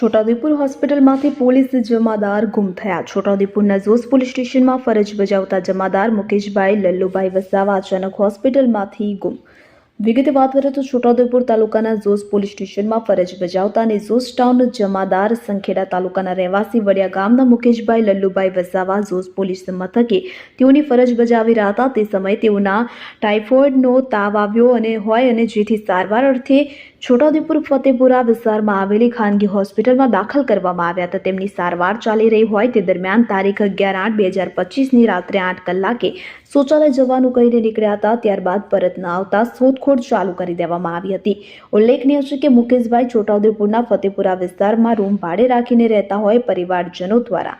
છોટાઉદેપુર હોસ્પિટલમાંથી પોલીસ જમાદાર ગુમ થયા। છોટાઉદેપુરના ઝોસ પોલીસ સ્ટેશનમાં ફરજ બજાવતા જમાદાર મુકેશભાઈ લલ્લુભાઈ વસાવા અચાનક હોસ્પિટલમાંથી ગુમ। વિગતે વાત કરીએ તો છોટાઉદેપુર તાલુકાના ઝોસ પોલીસ સ્ટેશનમાં ફરજ બજાવતા અને ઝોસ ટાઉન જમાદાર સંખેડા તાલુકાના રહેવાસી વડિયા ગામના મુકેશભાઈ લલ્લુભાઈ વસાવા ઝોસ પોલીસ મથકે તેઓની ફરજ બજાવી રહ્યા હતા। તે સમયે તેઓના ટાઇફોઇડનો તાવ આવ્યો હોય અને જેથી સારવાર અર્થે છોટાઉદેપુર ફતેપુરા વિસ્તારમાં આવેલી ખાનગી હોસ્પિટલમાં દાખલ કરવામાં આવ્યા હતા। તેમની સારવાર ચાલી રહી હોય તે દરમિયાન તારીખ 11/8/2025ની રાત્રે 8 કલાકે શૌચાલય જવાનું કહીને નીકળ્યા હતા। ત્યારબાદ પરત ન આવતા શોધખોળ ચાલુ કરી દેવામાં આવી હતી। ઉલ્લેખનીય છે કે મુકેશભાઈ છોટાઉદેપુરના ફતેપુરા વિસ્તારમાં રૂમ ભાડે રાખીને રહેતા હોય પરિવારજનો દ્વારા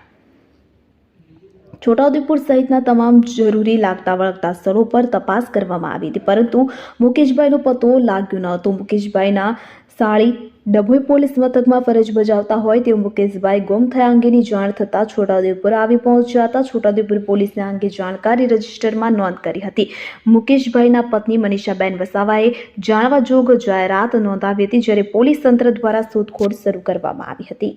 છોટાઉદેપુર સહિતના તમામ જરૂરી લાગતા વળગતા સ્થળો પર તપાસ કરવામાં આવી હતી, પરંતુ મુકેશભાઈનો પતો લાગ્યો ન હતો। મુકેશભાઈના સાળી ડભોઈ પોલીસ મથકમાં ફરજ બજાવતા હોય તેઓ મુકેશભાઈ ગુમ થયા અંગેની જાણ થતાં છોટાઉદેપુર આવી પહોંચ્યા હતા। છોટાઉદેપુર પોલીસને આ અંગે જાણકારી રજિસ્ટરમાં નોંધ કરી હતી। મુકેશભાઈના પત્ની મનીષાબેન વસાવાએ જાણવા જોગ જાહેરાત નોંધાવી હતી, જ્યારે પોલીસ તંત્ર દ્વારા શોધખોળ શરૂ કરવામાં આવી હતી।